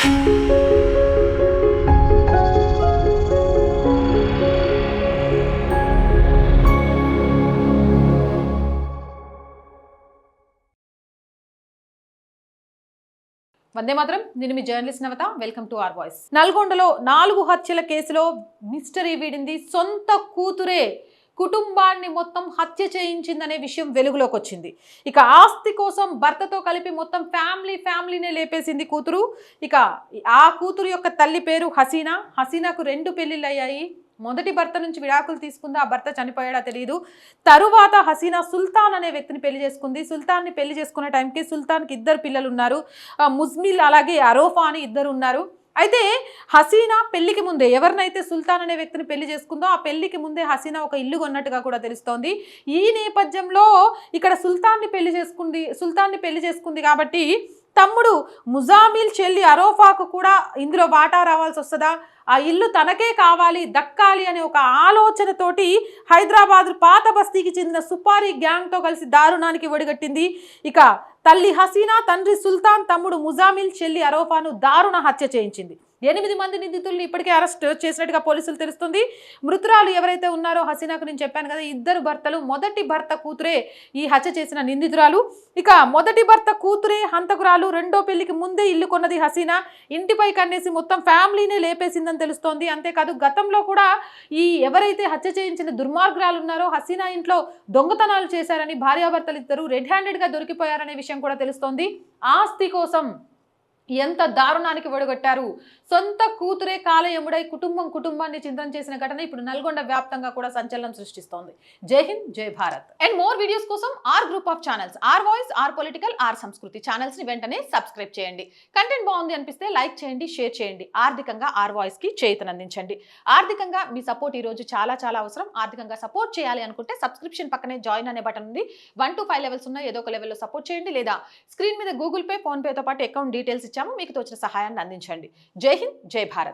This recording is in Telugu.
వందే మాత్రం. నేను మీ journalist Navata. Welcome to our voice. నల్గొండలో 4 హత్యల కేసులో మిస్టరీ వీడింది. సొంత కూతురే కుటుంబాన్ని మొత్తం హత్య చేయించిందనే విషయం వెలుగులోకి వచ్చింది. ఇక ఆస్తి కోసం భర్తతో కలిపి మొత్తం ఫ్యామిలీనే లేపేసింది కూతురు. ఇక ఆ కూతురు యొక్క తల్లి పేరు హసీనా. హసీనాకు 2 పెళ్లిళ్ళు అయ్యాయి. మొదటి భర్త నుంచి విడాకులు తీసుకుంది. ఆ భర్త చనిపోయాడా తెలియదు. తరువాత హసీనా సుల్తాన్ అనే వ్యక్తిని పెళ్లి చేసుకుంది. సుల్తాన్ని పెళ్లి చేసుకునే టైంకి సుల్తాన్కి 2 పిల్లలు ఉన్నారు. ముజ్మిల్ అలాగే అరోఫా అని 2 ఉన్నారు. అయితే హసీనా పెళ్లికి ముందే ఎవరినైతే సుల్తాన్ అనే వ్యక్తిని పెళ్లి చేసుకుందో ఆ పెళ్లికి ముందే హసీనా ఒక ఇల్లు కొన్నట్టుగా కూడా తెలుస్తోంది. ఈ నేపథ్యంలో ఇక్కడ సుల్తాన్ని పెళ్లి చేసుకుంది కాబట్టి తమ్ముడు ముజామిల్ చెల్లి అరోఫాకు కూడా ఇందులో వాటా రావాల్సి వస్తుందా, ఆ ఇల్లు తనకే కావాలి దక్కాలి అనే ఒక ఆలోచనతోటి హైదరాబాద్ పాత బస్తీకి చెందిన సుపారీ గ్యాంగ్తో కలిసి దారుణానికి ఒడిగట్టింది. ఇక తల్లి హసీనా, తండ్రి సుల్తాన్, తమ్ముడు ముజామిల్, చెల్లి అరోఫాను దారుణ హత్య చేయించింది. 8 మంది నిందితుల్ని ఇప్పటికే అరెస్ట్ చేసినట్టుగా పోలీసులు తెలుస్తుంది. మృతురాలు ఎవరైతే ఉన్నారో హసీనాకు నేను చెప్పాను కదా 2 భర్తలు, మొదటి భర్త కూతురే ఈ హత్య చేసిన నిందితురాలు. ఇక మొదటి భర్త కూతురే హంతకురాలు. 2వ పెళ్లికి ముందే ఇల్లు కొన్నది హసీనా. ఇంటిపై కన్నేసి మొత్తం ఫ్యామిలీనే లేపేసిందని తెలుస్తోంది. అంతేకాదు గతంలో కూడా ఈ ఎవరైతే హత్య చేయించిన దుర్మార్గురాలు ఉన్నారో హసీనా ఇంట్లో దొంగతనాలు చేశారని భార్యాభర్తలు 2 రెడ్ హ్యాండెడ్గా దొరికిపోయారనే విషయం కూడా తెలుస్తోంది. ఆస్తి కోసం ఎంత దారుణానికి ఒడిగట్టారు. సొంత కూతురే కాలయముడై కుటుంబాన్ని చింతన చేసిన ఘటన ఇప్పుడు నల్గొండ వ్యాప్తంగా కూడా సంచలనం సృష్టిస్తోంది. Jai Hind, Jai Bharat. And more videos కోసం R group of channels, R voice, R political, R Sanskriti channels ని వెంటనే సబ్స్క్రైబ్ చేయండి. కంటెంట్ బాగుంది అనిపిస్తే లైక్ చేయండి, షేర్ చేయండి. ఆర్థికంగా ఆర్ వాయిస్ కి చేయూతనందించండి. ఆర్థికంగా మీ సపోర్ట్ ఈ రోజు చాలా అవసరం. ఆర్థికంగా సపోర్ట్ చేయాలి అనుకుంటే సబ్స్క్రిప్షన్ పక్కనే జాయిన్ అనే బటన్ ఉంది. 1 to 5 లెవెల్స్ ఉన్న ఏదో ఒక లెవెల్లో సపోర్ట్ చేయండి. లేదా స్క్రీన్ మీద గూగుల్ పే, ఫోన్ పేతో పాటు అకౌంట్ డీటెయిల్స్ ఇచ్చాము, మీకు తోచిన సహాయాన్ని అందించండి. జై హింద్, జై భారత్.